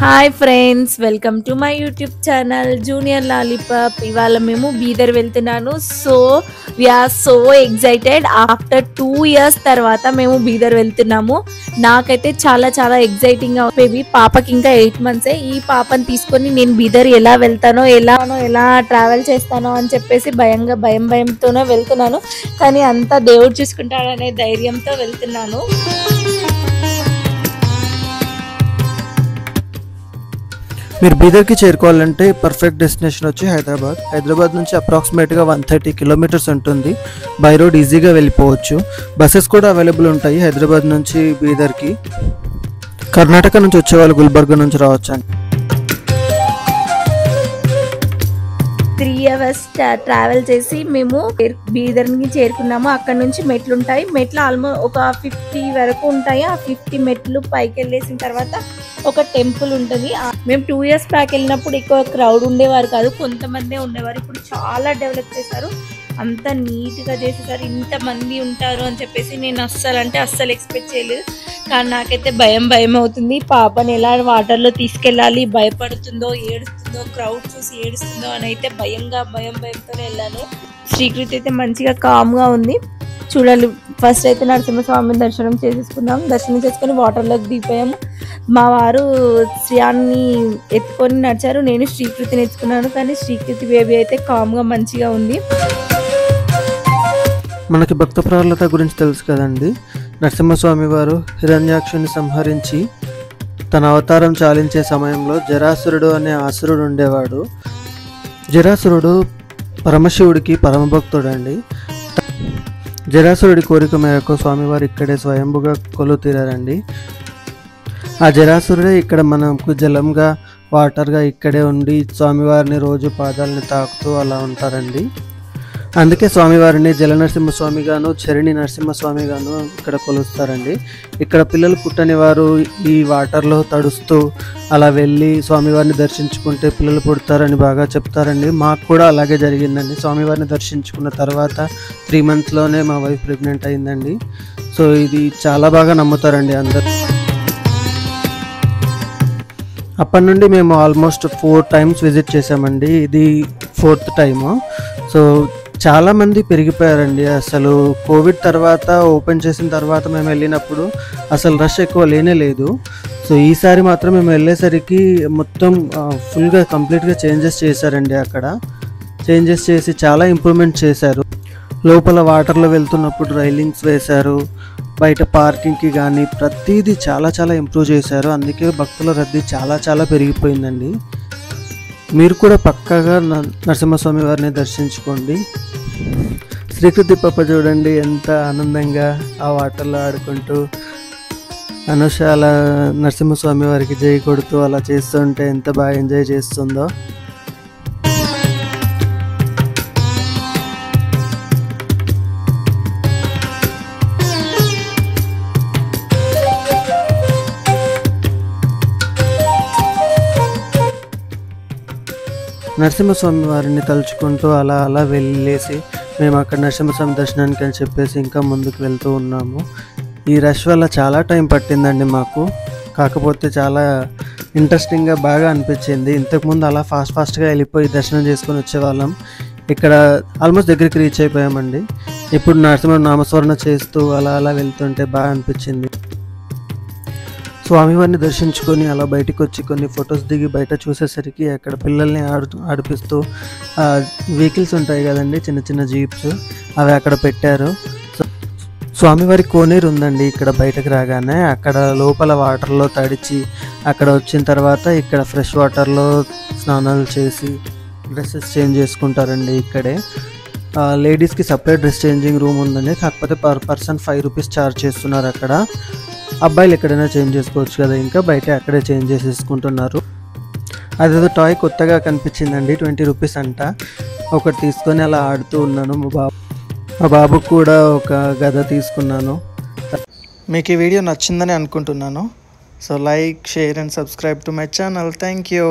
Hi friends, welcome to my YouTube channel junior lollipop. ఇవాళ మేము బీదర్ వెళ్తున్నాను. So we're so excited. After 2 years తర్వాత మేము బీదర్ వెళ్తున్నాము. నాకైతే చాలా చాలా ఎక్సైటింగ్ బేబీ. పాపకి ఇంకా 8 months. ఈ పాపని తీసుకొని నేను బీదర్ ఎలా వెళ్తానో ఎలా ట్రావెల్ చేస్తానో అని చెప్పేసి భయంతోనే వెళ్తున్నాను. కానీ అంతా దేవుడు చూసుకుంటాడనే ధైర్యంతో వెళ్తున్నాను. మీరు బీదర్కి చేరుకోవాలంటే పర్ఫెక్ట్ డెస్టినేషన్ వచ్చి హైదరాబాద్ నుంచి అప్రాక్సిమేట్గా 130 kilometers ఉంటుంది. బై రోడ్ ఈజీగా వెళ్ళిపోవచ్చు. బస్సెస్ కూడా అవైలబుల్ ఉంటాయి హైదరాబాద్ నుంచి బీదర్కి. కర్ణాటక నుంచి వచ్చేవాళ్ళు గుల్బర్గా నుంచి రావచ్చు అండి. 3 hours ట్రావెల్ చేసి మేము బీదర్కి చేరుకున్నాము. అక్కడ నుంచి మెట్లు ఉంటాయి. మెట్లు ఆల్మోస్ట్ ఒక 50 వరకు ఉంటాయి. ఆ 50 మెట్లు పైకి వెళ్ళేసిన తర్వాత ఒక టెంపుల్ ఉంటుంది. మేము 2 years బ్యాక్ వెళ్ళినప్పుడు ఎక్కువ క్రౌడ్ ఉండేవారు కాదు, కొంతమందే ఉండేవారు. ఇప్పుడు చాలా డెవలప్ చేశారు, అంత నీట్గా చేసేసారు. ఇంతమంది ఉంటారు అని చెప్పేసి నేను అస్సలు ఎక్స్పెక్ట్ చేయలేదు. కానీ నాకైతే భయం అవుతుంది. పాపని ఎలా వాటర్లో తీసుకెళ్ళాలి, భయపడుతుందో ఏడుస్తుందో, క్రౌడ్ చూసి ఏడుస్తుందో అని అయితే భయంతోనే వెళ్ళాను. శ్రీకృతి అయితే మంచిగా కామ్గా ఉంది. చూడాలి. ఫస్ట్ అయితే నరసింహస్వామిని దర్శనం చేసుకొని వాటర్లోకి దిగిపోయాము. మా వారు శ్రియాన్ని ఎత్తుకొని నడిచారు, నేను శ్రీకృతిని ఎత్తుకున్నాను. కానీ శ్రీకృతి బేబీ అయితే కామ్గా మంచిగా ఉంది. మనకి భక్త ప్రహ్లాద గురించి తెలుసు కదండి. నరసింహస్వామి వారు హిరణ్యాక్షుని సంహరించి తన అవతారం చాలించే సమయంలో జరాసురుడు అనే అసురుడు ఉండేవాడు. జరాసురుడు పరమశివుడికి పరమభక్తుడు అండి. జరాసురుడి కోరిక మేరకు స్వామివారు ఇక్కడే స్వయంభుగా కొలువు తీరారండి. ఆ జరాసురుడే ఇక్కడ మనకు జలంగా వాటర్గా ఇక్కడే ఉండి స్వామివారిని రోజు పాదాలని తాకుతూ అలా ఉంటారండి. అందుకే స్వామివారిని జల నరసింహస్వామి గాను చరణి నరసింహస్వామి గాను ఇక్కడ కొలుస్తారండి. ఇక్కడ పిల్లలు పుట్టని వారు ఈ వాటర్లో తడుస్తూ అలా వెళ్ళి స్వామివారిని దర్శించుకుంటే పిల్లలు పుడతారని బాగా చెప్తారండి. మాకు కూడా అలాగే జరిగిందండి. స్వామివారిని దర్శించుకున్న తర్వాత 3 monthsలోనే మా వైఫ్ ప్రెగ్నెంట్ అయిందండి. సో ఇది చాలా బాగా నమ్ముతారండి అందరు. అప్పటి నుండి మేము ఆల్మోస్ట్ 4 times విజిట్ చేసామండి. ఇది 4th time. సో చాలామంది పెరిగిపోయారండి. అసలు కోవిడ్ తర్వాత ఓపెన్ చేసిన తర్వాత మేము వెళ్ళినప్పుడు అసలు రష్ ఎక్కువ లేదు. సో ఈసారి మాత్రం మేము వెళ్ళేసరికి మొత్తం ఫుల్గా కంప్లీట్గా చేంజెస్ చేశారండి. అక్కడ చేంజెస్ చేసి చాలా ఇంప్రూవ్మెంట్ చేశారు. లోపల వాటర్లో వెళ్తున్నప్పుడు రైలింగ్స్ వేశారు. బయట పార్కింగ్కి కానీ ప్రతిదీ చాలా ఇంప్రూవ్ చేశారు. అందుకే భక్తుల రద్దీ చాలా పెరిగిపోయిందండి. మీరు కూడా పక్కాగా నరసింహస్వామి వారిని దర్శించుకోండి. శ్రీకృతి పాప చూడండి ఎంత ఆనందంగా ఆ వాటర్లో ఆడుకుంటూ అనుష అలా నరసింహస్వామి వారికి జై కొడుతూ అలా చేస్తుంటే ఎంత బాగా ఎంజాయ్ చేస్తుందో. నరసింహస్వామి వారిని తలుచుకుంటూ అలా వెళ్ళేసి మేము అక్కడ నరసింహస్వామి దర్శనానికి అని చెప్పేసి ఇంకా ముందుకు వెళ్తూ ఉన్నాము. ఈ రష్ వల్ల చాలా టైం పట్టిందండి మాకు. కాకపోతే చాలా ఇంట్రెస్టింగ్గా బాగా అనిపించింది. ఇంతకుముందు అలా ఫాస్ట్గా వెళ్ళిపోయి దర్శనం చేసుకొని వచ్చేవాళ్ళం. ఇక్కడ ఆల్మోస్ట్ దగ్గరికి రీచ్ అయిపోయామండి. ఇప్పుడు నరసింహ నామస్మరణ చేస్తూ అలా వెళ్తుంటే బాగా అనిపించింది. స్వామివారిని దర్శించుకొని అలా బయటకు వచ్చి కొన్ని ఫొటోస్ దిగి బయట చూసేసరికి అక్కడ పిల్లల్ని ఆడిపిస్తూ వెహికల్స్ ఉంటాయి కదండి, చిన్న జీప్స్, అవి అక్కడ పెట్టారు. స్వామివారి కోనేరు ఉందండి ఇక్కడ బయటకు రాగానే. అక్కడ లోపల వాటర్లో తడిచి అక్కడ వచ్చిన తర్వాత ఇక్కడ ఫ్రెష్ వాటర్లో స్నానాలు చేసి డ్రెస్సెస్ చేంజ్ చేసుకుంటారండి. ఇక్కడే లేడీస్కి సపరేట్ డ్రెస్ చేంజింగ్ రూమ్ ఉందండి. కాకపోతే పర్ పర్సన్ 5 rupees ఛార్జ్ చేస్తున్నారు అక్కడ. అబ్బాయిలు ఎక్కడైనా చేంజ్ చేసుకోవచ్చు కదా, ఇంకా బయట అక్కడే చేంజ్ చేసేసుకుంటున్నారు. అదేదో టాయ్ కొత్తగా కనిపించిందండి, 20 rupees అంట. ఒకటి తీసుకొని అలా ఆడుతూ ఉన్నాను. మా బాబుకు కూడా ఒక గద తీసుకున్నాను. మీకు ఈ వీడియో నచ్చిందని అనుకుంటున్నాను. So like, share and subscribe to my channel. Thank you.